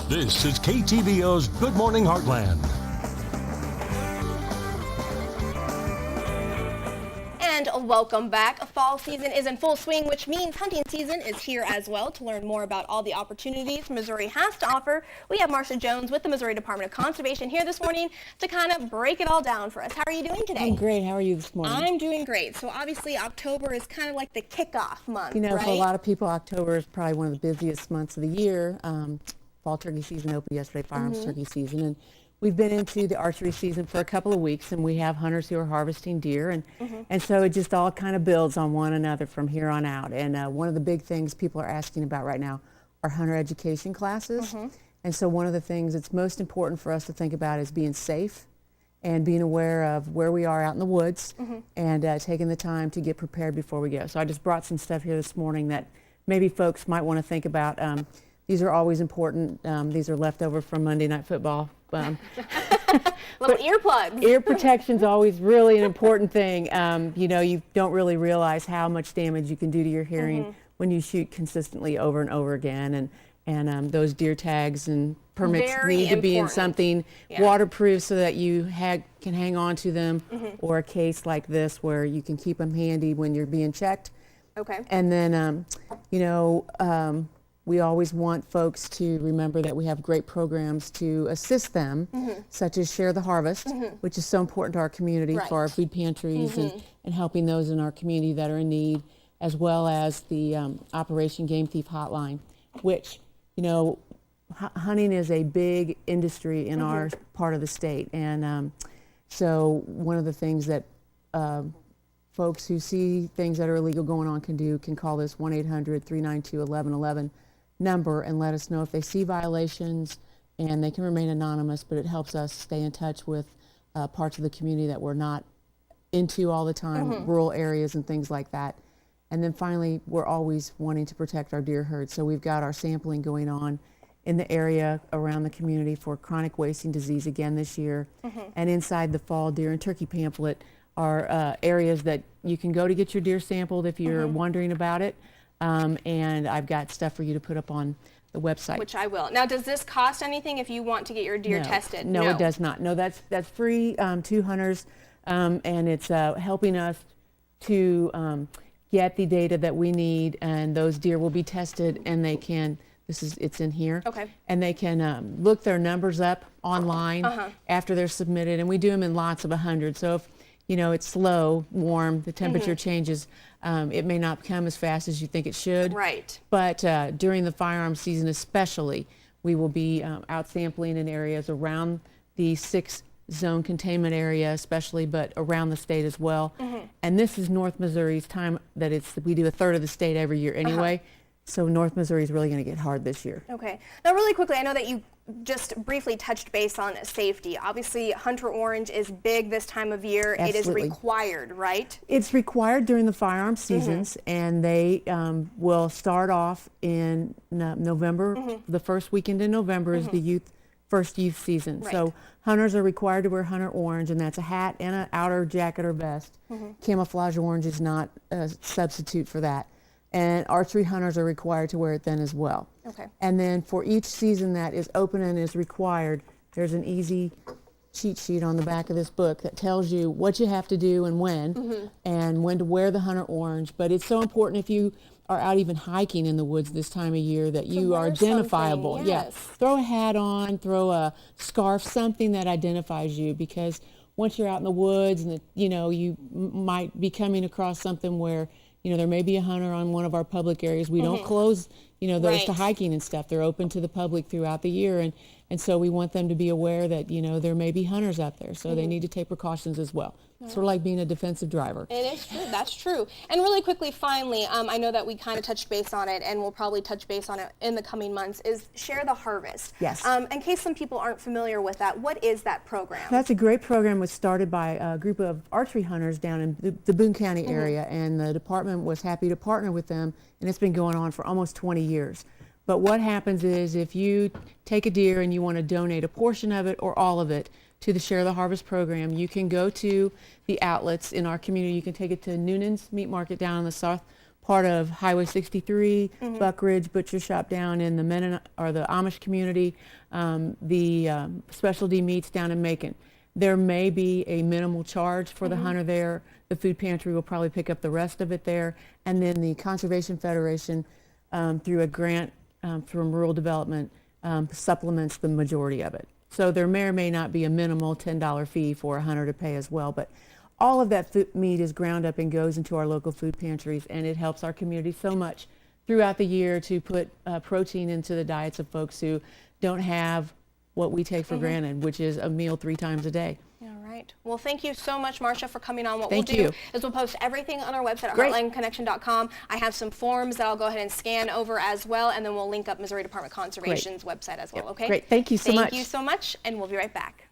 This is KTVO's Good Morning Heartland. And welcome back. Fall season is in full swing, which means hunting season is here as well. To learn more about all the opportunities Missouri has to offer, we have Marcia Jones with the Missouri Department of Conservation here this morning to kind of break it all down for us. How are you doing today? I'm great. How are you this morning? I'm doing great. So obviously October is kind of like the kickoff month, You know, right? for a lot of people, October is probably one of the busiest months of the year. Fall turkey season opened yesterday, firearms turkey season, and we've been into the archery season for a couple of weeks, and we have hunters who are harvesting deer, and so it just all kind of builds on one another from here on out. And one of the big things people are asking about right now are hunter education classes. And so one of the things that's most important for us to think about is being safe and being aware of where we are out in the woods and taking the time to get prepared before we go. So I just brought some stuff here this morning that maybe folks might want to think about. These are always important. These are left over from Monday Night Football. Little earplugs. Ear protection is always really an important thing. You know, you don't really realize how much damage you can do to your hearing when you shoot consistently over and over again. And those deer tags and permits Very need to be in important. something waterproof so that you can hang on to them, or a case like this where you can keep them handy when you're being checked. Okay. And then, you know, we always want folks to remember that we have great programs to assist them, such as Share the Harvest, which is so important to our community for our food pantries and helping those in our community that are in need, as well as the Operation Game Thief Hotline, which, you know, hunting is a big industry in our part of the state. And so one of the things that folks who see things that are illegal going on can call this 1-800-392-1111 number and let us know if they see violations, and they can remain anonymous, but it helps us stay in touch with parts of the community that we're not into all the time, rural areas and things like that. And then finally, we're always wanting to protect our deer herd, so we've got our sampling going on in the area around the community for chronic wasting disease again this year. And inside the fall deer and turkey pamphlet are areas that you can go to get your deer sampled if you're wondering about it. And I've got stuff for you to put up on the website. Which I will. Now, does this cost anything if you want to get your deer tested? No, it does not. No, that's free to hunters, and it's helping us to get the data that we need, and those deer will be tested, and they can. It's in here. Okay. And they can look their numbers up online after they're submitted, and we do them in lots of 100. So if you know it's slow, warm, the temperature changes. It may not come as fast as you think it should. Right. But during the firearms season especially, we will be out sampling in areas around the 6-zone containment area especially, but around the state as well. And this is North Missouri's time that we do a third of the state every year anyway. So North Missouri is really going to get hard this year. Okay. Now, really quickly, I know that you just briefly touched base on safety. Obviously, Hunter Orange is big this time of year. Absolutely. It is required, right? It's required during the firearm seasons, and they will start off in November. The first weekend in November is the first youth season. Right. So hunters are required to wear Hunter Orange, and that's a hat and an outer jacket or vest. Camouflage orange is not a substitute for that. And archery hunters are required to wear it then as well. Okay. And then for each season that is open and is required, there's an easy cheat sheet on the back of this book that tells you what you have to do and when to wear the Hunter Orange. But it's so important if you are out even hiking in the woods this time of year that you are identifiable. Something, yes. Yeah. Throw a hat on, throw a scarf, something that identifies you, because once you're out in the woods and you know you might be coming across something where you know, there may be a hunter on one of our public areas. We don't close, you know, those to hiking and stuff. They're open to the public throughout the year. And so we want them to be aware that, you know, there may be hunters out there. So they need to take precautions as well. Sort of like being a defensive driver. It is true. That's true. And really quickly, finally, I know that we kind of touched base on it, and we'll probably touch base on it in the coming months, is Share the Harvest. Yes. In case some people aren't familiar with that, what is that program? That's a great program. It was started by a group of archery hunters down in the Boone County area, and the department was happy to partner with them, and it's been going on for almost 20 years. But what happens is if you take a deer and you want to donate a portion of it or all of it to the Share the Harvest program, you can go to the outlets in our community. You can take it to Noonan's Meat Market down in the south part of Highway 63, Buck Ridge Butcher Shop down in the the Amish community, the specialty meats down in Macon. There may be a minimal charge for the hunter there. The food pantry will probably pick up the rest of it there. And then the Conservation Federation, through a grant from Rural Development, supplements the majority of it. So there may or may not be a minimal $10 fee for a hunter to pay as well. But all of that meat is ground up and goes into our local food pantries, and it helps our community so much throughout the year to put protein into the diets of folks who don't have what we take for granted, which is a meal 3 times a day. All right. Well, thank you so much, Marcia, for coming on. What Thank we'll you. do is we'll post everything on our website at Great. heartlandconnection.com. I have some forms that I'll go ahead and scan over as well, and then we'll link up Missouri Department of Conservation's website as well, okay? Great. Thank you so much. Thank you so much, and we'll be right back.